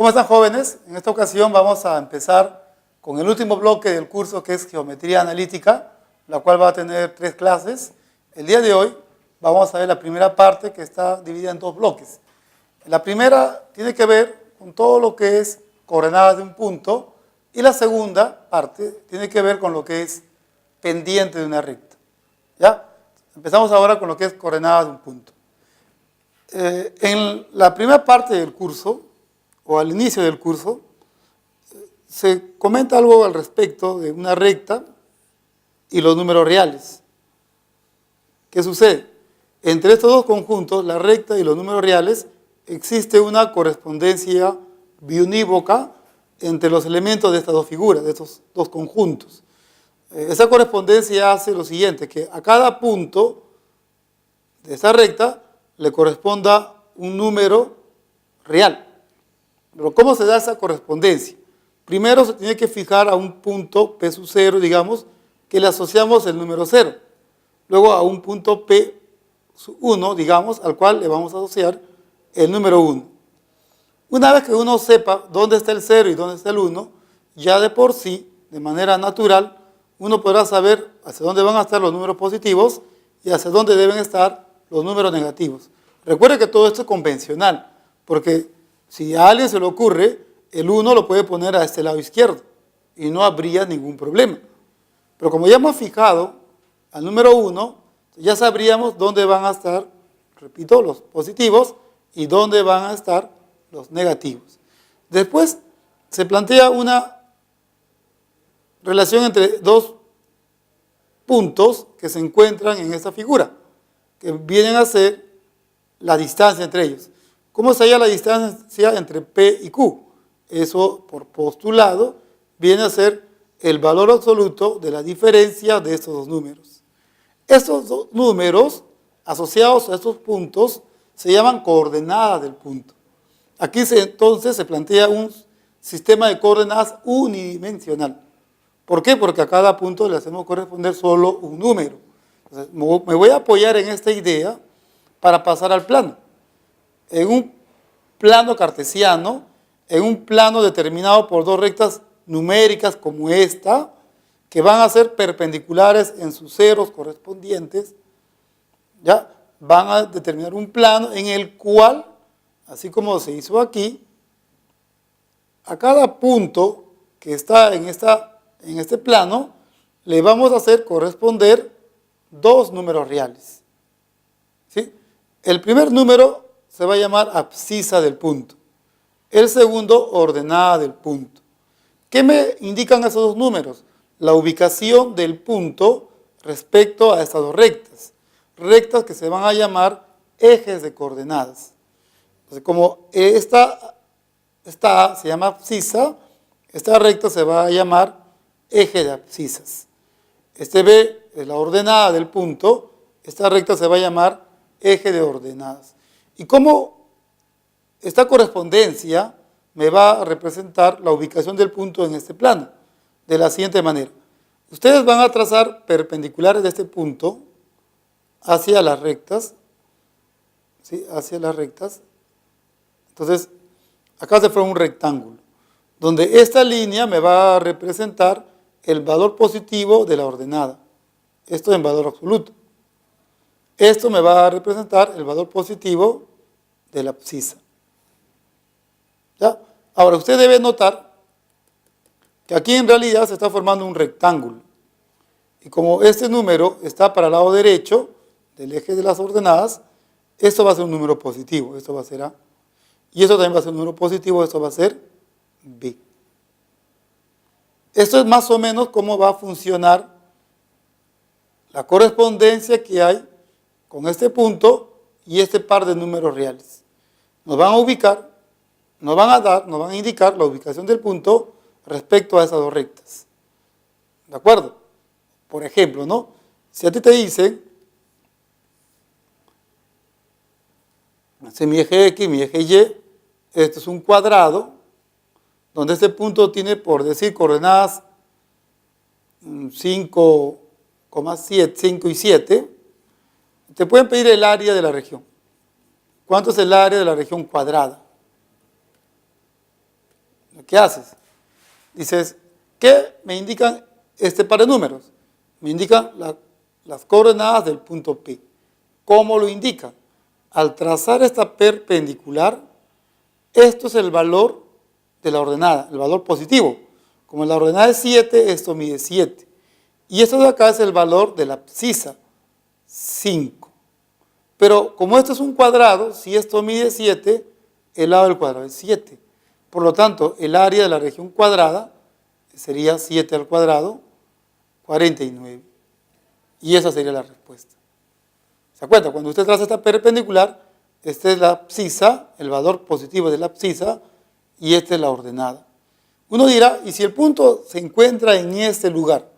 ¿Cómo están, jóvenes? En esta ocasión vamos a empezar con el último bloque del curso, que es Geometría Analítica, la cual va a tener 3 clases. El día de hoy vamos a ver la primera parte, que está dividida en 2 bloques. La primera tiene que ver con todo lo que es coordenadas de un punto, y la segunda parte tiene que ver con lo que es pendiente de una recta. ¿Ya? Empezamos ahora con lo que es coordenadas de un punto. En la primera parte del curso, o al inicio del curso, se comenta algo al respecto de una recta y los números reales. ¿Qué sucede? Entre estos dos conjuntos, la recta y los números reales, existe una correspondencia biunívoca entre los elementos de estas dos figuras, de estos dos conjuntos. Esa correspondencia hace lo siguiente, que a cada punto de esta recta le corresponda un número real. Pero ¿cómo se da esa correspondencia? Primero se tiene que fijar a un punto P sub 0, digamos, que le asociamos el número 0. Luego a un punto P sub 1, digamos, al cual le vamos a asociar el número 1. Una vez que uno sepa dónde está el 0 y dónde está el 1, ya de por sí, de manera natural, uno podrá saber hacia dónde van a estar los números positivos y hacia dónde deben estar los números negativos. Recuerde que todo esto es convencional, porque si a alguien se le ocurre, el 1 lo puede poner a este lado izquierdo y no habría ningún problema. Pero como ya hemos fijado al número 1, ya sabríamos dónde van a estar, repito, los positivos y dónde van a estar los negativos. Después se plantea una relación entre dos puntos que se encuentran en esta figura, que vienen a ser la distancia entre ellos. ¿Cómo se halla la distancia entre P y Q? Eso, por postulado, viene a ser el valor absoluto de la diferencia de estos dos números. Estos dos números asociados a estos puntos se llaman coordenadas del punto. Aquí entonces se plantea un sistema de coordenadas unidimensional. ¿Por qué? Porque a cada punto le hacemos corresponder solo un número. Entonces, me voy a apoyar en esta idea para pasar al plano. En un plano cartesiano, en un plano determinado por dos rectas numéricas como esta, que van a ser perpendiculares en sus ceros correspondientes, ¿ya? Van a determinar un plano en el cual, así como se hizo aquí, a cada punto que está en este plano, le vamos a hacer corresponder dos números reales. ¿Sí? El primer número se va a llamar abscisa del punto. El segundo, ordenada del punto. ¿Qué me indican esos dos números? La ubicación del punto respecto a estas dos rectas. Rectas que se van a llamar ejes de coordenadas. Entonces, como esta se llama abscisa, esta recta se va a llamar eje de abscisas. Este B es la ordenada del punto, esta recta se va a llamar eje de ordenadas. Y cómo esta correspondencia me va a representar la ubicación del punto en este plano, de la siguiente manera. Ustedes van a trazar perpendiculares de este punto hacia las rectas, ¿sí? Hacia las rectas. Entonces, acá se forma un rectángulo, donde esta línea me va a representar el valor positivo de la ordenada. Esto en valor absoluto. Esto me va a representar el valor positivo de la abscisa. ¿Ya? Ahora, usted debe notar que aquí en realidad se está formando un rectángulo. Y como este número está para el lado derecho del eje de las ordenadas, esto va a ser un número positivo, esto va a ser A. Y esto también va a ser un número positivo, esto va a ser B. Esto es más o menos cómo va a funcionar la correspondencia que hay con este punto y este par de números reales. Nos van a ubicar, nos van a indicar la ubicación del punto respecto a esas dos rectas. ¿De acuerdo? Por ejemplo, ¿no? Si a ti te dicen, este es mi eje X, mi eje Y, este es un cuadrado, donde este punto tiene, por decir, coordenadas 5 y 7, te pueden pedir el área de la región. ¿Cuánto es el área de la región cuadrada? Lo que haces, dices, ¿qué me indican este par de números? Me indican las coordenadas del punto P. ¿Cómo lo indican? Al trazar esta perpendicular, esto es el valor de la ordenada, el valor positivo. Como la ordenada es 7, esto mide 7. Y esto de acá es el valor de la abscisa, 5. Pero como esto es un cuadrado, si esto mide 7, el lado del cuadrado es 7. Por lo tanto, el área de la región cuadrada sería 7 al cuadrado, 49. Y esa sería la respuesta. ¿Se acuerda? Cuando usted traza esta perpendicular, esta es la abscisa, el valor positivo de la abscisa, y esta es la ordenada. Uno dirá, ¿y si el punto se encuentra en este lugar?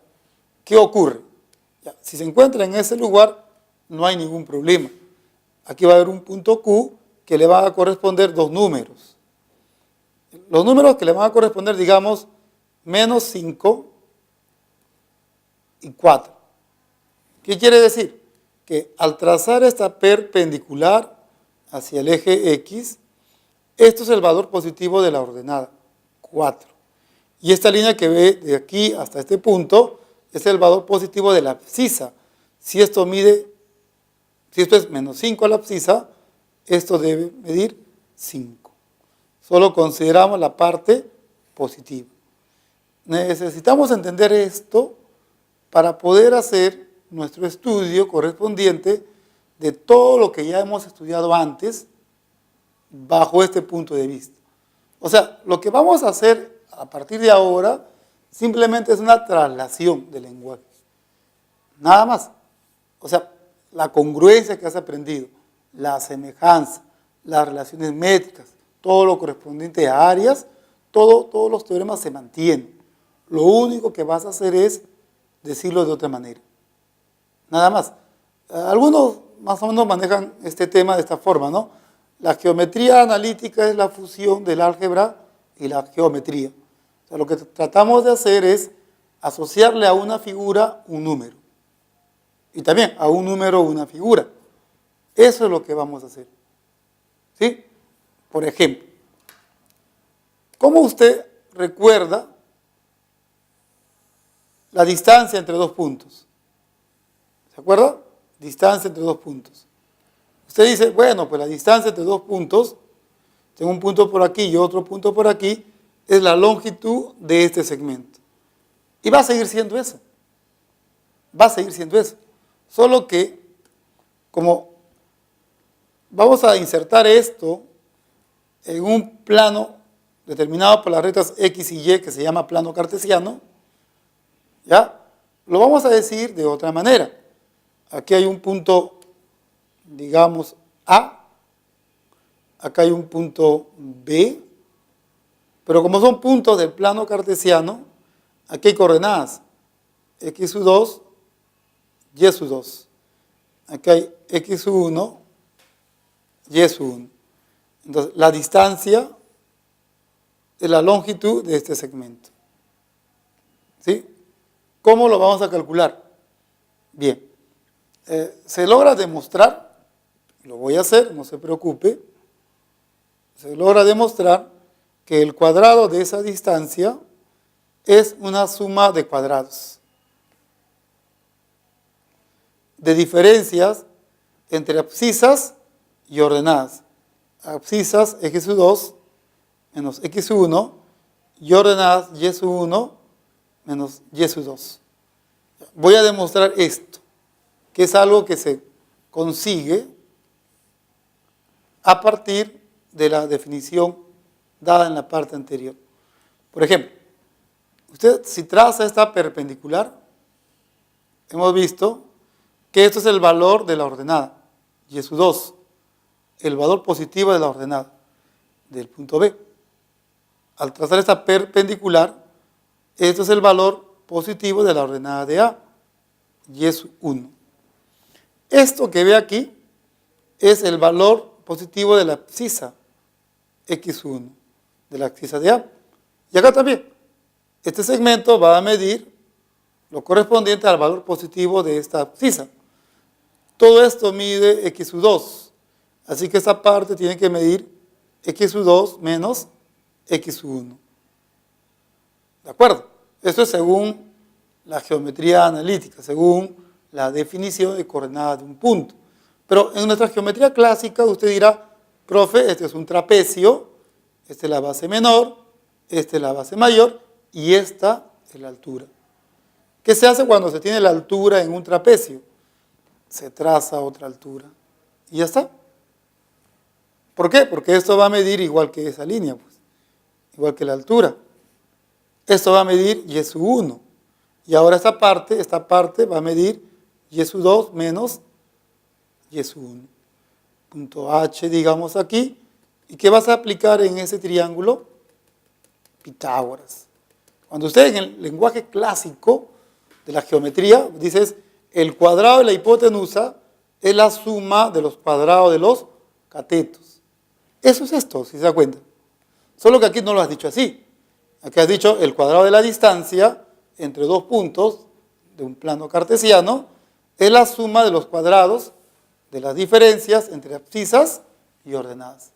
¿Qué ocurre? Ya, si se encuentra en ese lugar, no hay ningún problema. Aquí va a haber un punto Q que le van a corresponder dos números. Los números que le van a corresponder, digamos, menos 5 y 4. ¿Qué quiere decir? Que al trazar esta perpendicular hacia el eje X, esto es el valor positivo de la ordenada, 4. Y esta línea que ve de aquí hasta este punto es el valor positivo de la abscisa. Si esto es menos 5 a la abscisa, esto debe medir 5. Solo consideramos la parte positiva. Necesitamos entender esto para poder hacer nuestro estudio correspondiente de todo lo que ya hemos estudiado antes bajo este punto de vista. O sea, lo que vamos a hacer a partir de ahora simplemente es una traslación del lenguaje. Nada más. O sea, la congruencia que has aprendido, la semejanza, las relaciones métricas, todo lo correspondiente a áreas, todos los teoremas se mantienen. Lo único que vas a hacer es decirlo de otra manera. Nada más. Algunos más o menos manejan este tema de esta forma, ¿no? La geometría analítica es la fusión del álgebra y la geometría. O sea, lo que tratamos de hacer es asociarle a una figura un número. Y también a un número una figura. Eso es lo que vamos a hacer. ¿Sí? Por ejemplo, ¿cómo usted recuerda la distancia entre dos puntos? ¿Se acuerda? Distancia entre dos puntos. Usted dice, bueno, pues la distancia entre dos puntos, tengo un punto por aquí y otro punto por aquí, es la longitud de este segmento. Y va a seguir siendo eso. Va a seguir siendo eso. Solo que, como vamos a insertar esto en un plano determinado por las rectas X y Y, que se llama plano cartesiano, ¿ya? Lo vamos a decir de otra manera. Aquí hay un punto, digamos, A, acá hay un punto B, pero como son puntos del plano cartesiano, aquí hay coordenadas, X sub 2, Y sub 2. Aquí hay X sub 1, Y sub 1. Entonces, la distancia es la longitud de este segmento. ¿Sí? ¿Cómo lo vamos a calcular? Bien, se logra demostrar, lo voy a hacer, no se preocupe, se logra demostrar que el cuadrado de esa distancia es una suma de cuadrados, de diferencias entre abscisas y ordenadas. Abscisas X sub 2 menos X sub 1 y ordenadas Y sub 1 menos Y sub 2. Voy a demostrar esto, que es algo que se consigue a partir de la definición dada en la parte anterior. Por ejemplo, usted si traza esta perpendicular, hemos visto que esto es el valor de la ordenada, Y sub 2, el valor positivo de la ordenada del punto B. Al trazar esta perpendicular, esto es el valor positivo de la ordenada de A, Y sub 1. Esto que ve aquí es el valor positivo de la abscisa, X sub 1, de la abscisa de A. Y acá también, este segmento va a medir lo correspondiente al valor positivo de esta abscisa. Todo esto mide X sub 2, así que esta parte tiene que medir X sub 2 menos X sub 1. ¿De acuerdo? Esto es según la geometría analítica, según la definición de coordenadas de un punto. Pero en nuestra geometría clásica usted dirá, profe, este es un trapecio, esta es la base menor, esta es la base mayor y esta es la altura. ¿Qué se hace cuando se tiene la altura en un trapecio? Se traza otra altura y ya está. ¿Por qué? Porque esto va a medir igual que esa línea, pues, igual que la altura. Esto va a medir y sub 1. Y ahora esta parte va a medir y sub 2 menos y sub 1. Punto H, digamos aquí. ¿Y qué vas a aplicar en ese triángulo? Pitágoras. Cuando usted en el lenguaje clásico de la geometría dices el cuadrado de la hipotenusa es la suma de los cuadrados de los catetos. Eso es esto, si se da cuenta. Solo que aquí no lo has dicho así. Aquí has dicho el cuadrado de la distancia entre dos puntos de un plano cartesiano es la suma de los cuadrados de las diferencias entre abscisas y ordenadas.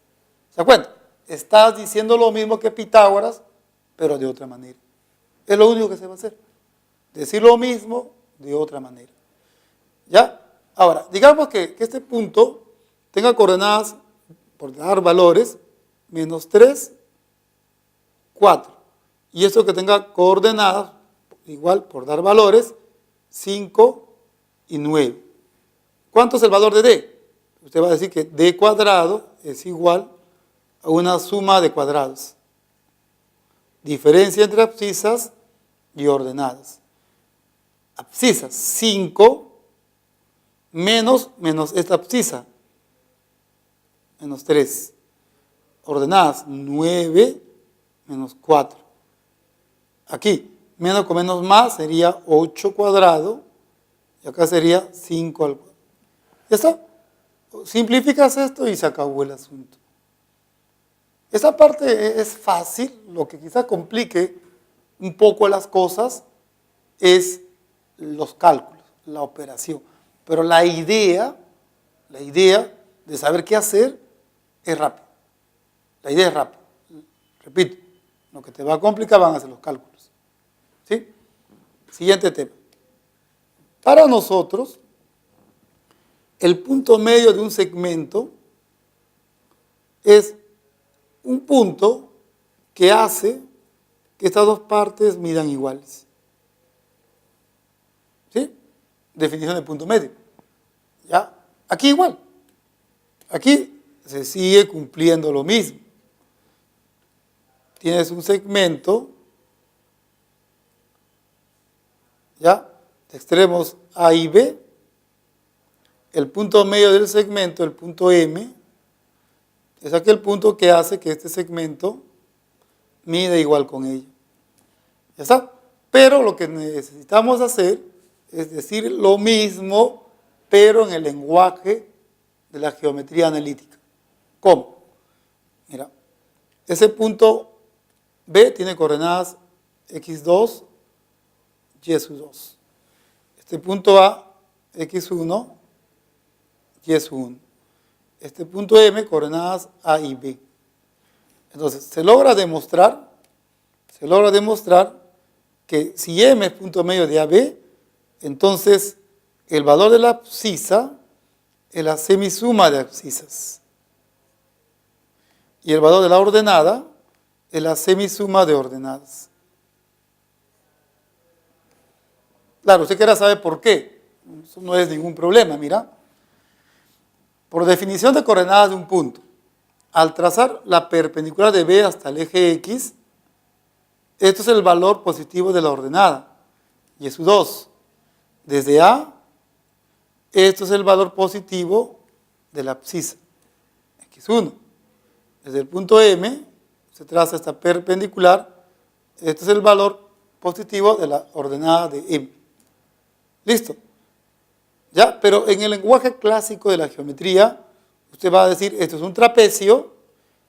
¿Se da cuenta? Estás diciendo lo mismo que Pitágoras, pero de otra manera. Es lo único que se va a hacer. Decir lo mismo de otra manera. ¿Ya? Ahora, digamos que este punto tenga coordenadas, por dar valores, menos 3, 4. Y esto que tenga coordenadas, igual por dar valores, 5 y 9. ¿Cuánto es el valor de D? Usted va a decir que D cuadrado es igual a una suma de cuadrados. Diferencia entre abscisas y ordenadas. Abscisas, 5 menos esta abscisa, menos 3. Ordenadas, 9 menos 4. Aquí, menos con menos más sería 8 cuadrado y acá sería 5 al cuadrado. ¿Ya está? Simplificas esto y se acabó el asunto. Esa parte es fácil, lo que quizá complique un poco las cosas es los cálculos, la operación. Pero la idea de saber qué hacer es rápida. La idea es rápida. Repito, lo que te va a complicar van a ser los cálculos. ¿Sí? Siguiente tema. Para nosotros, el punto medio de un segmento es un punto que hace que estas dos partes midan iguales. ¿Sí? Definición de punto medio. ¿Ya? Aquí igual. Aquí se sigue cumpliendo lo mismo. Tienes un segmento, ¿ya? De extremos A y B. El punto medio del segmento, el punto M, es aquel punto que hace que este segmento mida igual con ella. ¿Ya está? Pero lo que necesitamos hacer es decir lo mismo, pero en el lenguaje de la geometría analítica. ¿Cómo? Mira, ese punto B tiene coordenadas x2, y sub 2. Este punto A, x1, y sub 1. Este punto M, coordenadas A y B. Entonces, se logra demostrar que si M es punto medio de AB, entonces el valor de la abscisa es la semisuma de abscisas. Y el valor de la ordenada es la semisuma de ordenadas. Claro, usted quiere saber por qué. Eso no es ningún problema, mira. Por definición de coordenadas de un punto, al trazar la perpendicular de B hasta el eje X, esto es el valor positivo de la ordenada, y es U2. Desde A, esto es el valor positivo de la abscisa, X1. Desde el punto M, se traza esta perpendicular, este es el valor positivo de la ordenada de M. ¿Listo? ¿Ya? Pero en el lenguaje clásico de la geometría, usted va a decir, esto es un trapecio,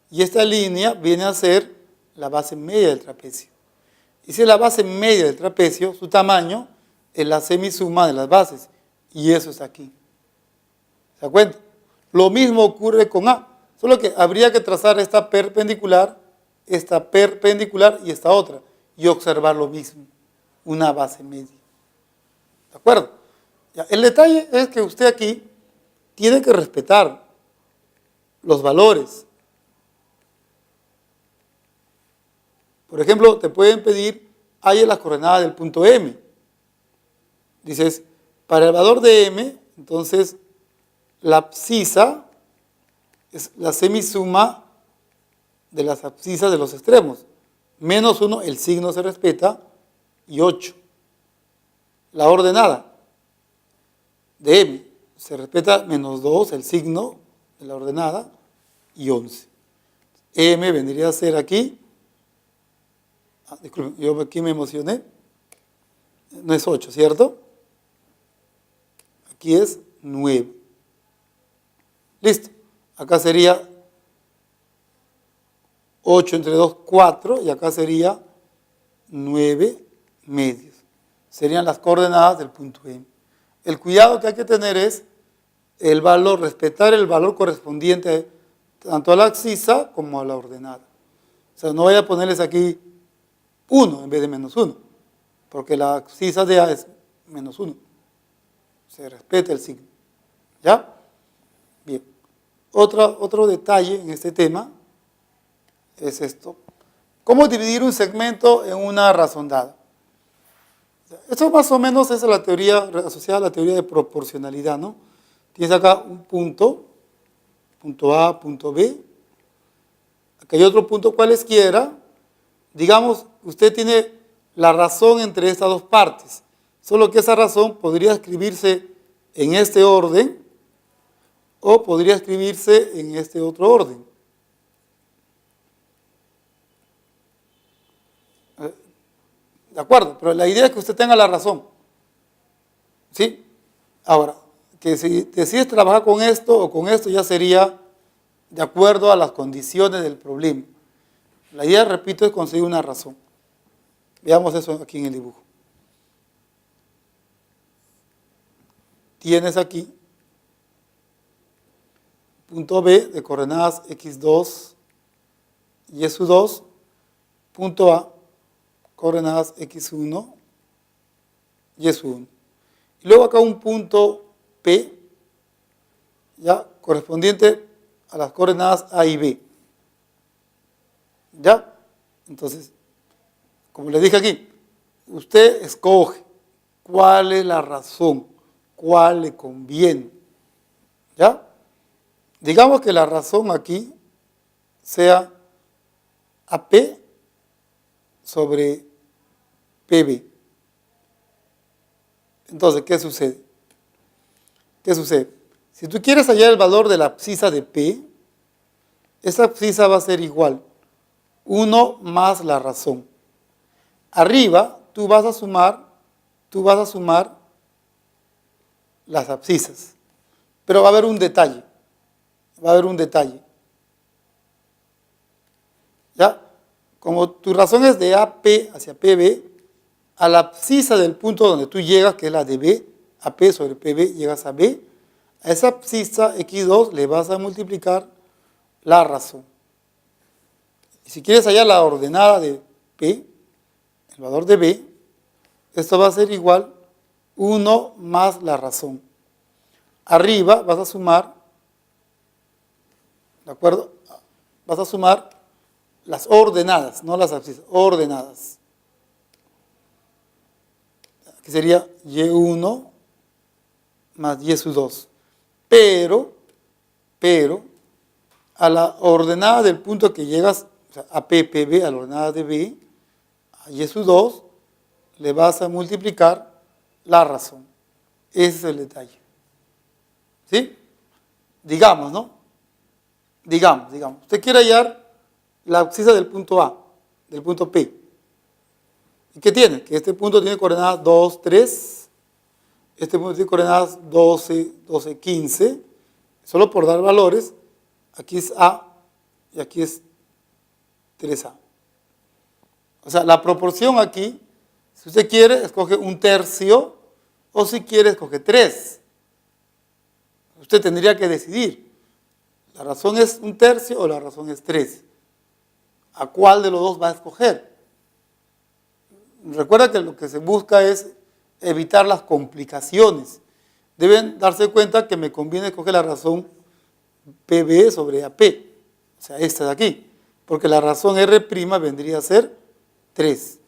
y esta línea viene a ser la base media del trapecio. Y si es la base media del trapecio, su tamaño es la semisuma de las bases, y eso está aquí. ¿Se da cuenta? Lo mismo ocurre con A, solo que habría que trazar esta perpendicular y esta otra. y observar lo mismo, una base media. ¿De acuerdo? Ya, el detalle es que usted aquí tiene que respetar los valores. Por ejemplo, te pueden pedir, halla las coordenadas del punto M. Dices, para el valor de M, entonces la abscisa es la semisuma de las abscisas de los extremos. Menos 1, el signo se respeta, y 8. La ordenada de M se respeta menos 2, el signo de la ordenada, y 11. M vendría a ser aquí, disculpen, yo aquí me emocioné, no es 8, ¿cierto? Aquí es 9. Listo. Acá sería 8 entre 2, 4, y acá sería 9 medios. Serían las coordenadas del punto M. El cuidado que hay que tener es el valor, respetar el valor correspondiente tanto a la abscisa como a la ordenada. O sea, no vaya a ponerles aquí 1 en vez de menos 1, porque la abscisa de A es menos 1. Se respeta el signo. ¿Ya? Bien. Otro detalle en este tema es esto. ¿Cómo dividir un segmento en una razón dada? Esto más o menos es la teoría asociada a la teoría de proporcionalidad, ¿no? Tienes acá un punto A, punto B. Aquí hay otro punto cualesquiera. Digamos, usted tiene la razón entre estas dos partes. Solo que esa razón podría escribirse en este orden o podría escribirse en este otro orden. ¿De acuerdo? Pero la idea es que usted tenga la razón. ¿Sí? Ahora, que si decides trabajar con esto o con esto ya sería de acuerdo a las condiciones del problema. La idea, repito, es conseguir una razón. Veamos eso aquí en el dibujo. Tienes aquí punto B de coordenadas x2 y s2, punto A, coordenadas x1 y s1. Y luego acá un punto P, ya correspondiente a las coordenadas A y B. ¿Ya? Entonces, como les dije aquí, usted escoge cuál es la razón, cuál le conviene. ¿Ya? Digamos que la razón aquí sea AP sobre PB. Entonces, ¿qué sucede? ¿Qué sucede? Si tú quieres hallar el valor de la abscisa de P, esa abscisa va a ser igual 1 más la razón. Arriba tú vas a sumar las abscisas. Pero va a haber un detalle. ¿Ya? Como tu razón es de AP hacia PB, a la abscisa del punto donde tú llegas, que es la de B, AP sobre PB, llegas a B, a esa abscisa x2 le vas a multiplicar la razón. Y si quieres hallar la ordenada de P, el valor de B, esto va a ser igual 1 más la razón. Arriba vas a sumar, ¿de acuerdo? Vas a sumar las ordenadas, no las abscisas, ordenadas. Aquí sería Y1 más Y2. Pero, a la ordenada del punto que llegas, o sea, a PPB, a la ordenada de B, a Y2, le vas a multiplicar la razón. Ese es el detalle. ¿Sí? Digamos, ¿no? Digamos. Usted quiere hallar la abscisa del punto A, del punto P. ¿Y qué tiene? Que este punto tiene coordenadas 2, 3. Este punto tiene coordenadas 12, 12, 15. Solo por dar valores, aquí es A y aquí es 3A. O sea, la proporción aquí, si usted quiere, escoge 1/3, o si quiere, escoge 3. Usted tendría que decidir. ¿La razón es 1/3 o la razón es 3? ¿A cuál de los dos va a escoger? Recuerda que lo que se busca es evitar las complicaciones. Deben darse cuenta que me conviene coger la razón PB sobre AP, o sea, esta de aquí, porque la razón R' vendría a ser 3.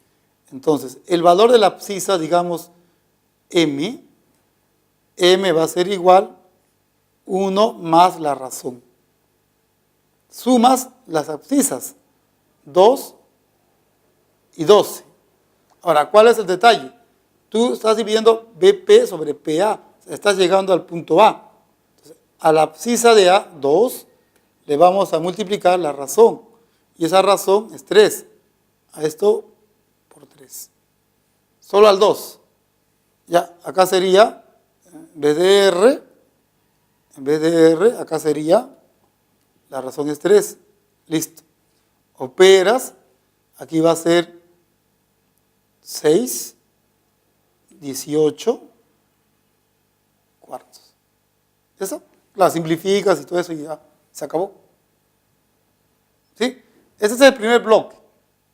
Entonces, el valor de la abscisa, digamos, M va a ser igual 1 más la razón. Sumas las abscisas, 2 y 12. Ahora, ¿cuál es el detalle? Tú estás dividiendo BP sobre PA, estás llegando al punto A. Entonces, a la abscisa de A, 2, le vamos a multiplicar la razón. Y esa razón es 3. A esto por 3. Solo al 2. Ya, acá sería, en vez de R, acá sería, la razón es 3. Listo. Operas, aquí va a ser 6, 18 cuartos. ¿Eso? La simplificas y todo eso y ya se acabó. ¿Sí? Ese es el primer bloque.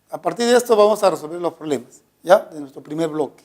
A partir de esto vamos a resolver los problemas, ¿ya? De nuestro primer bloque.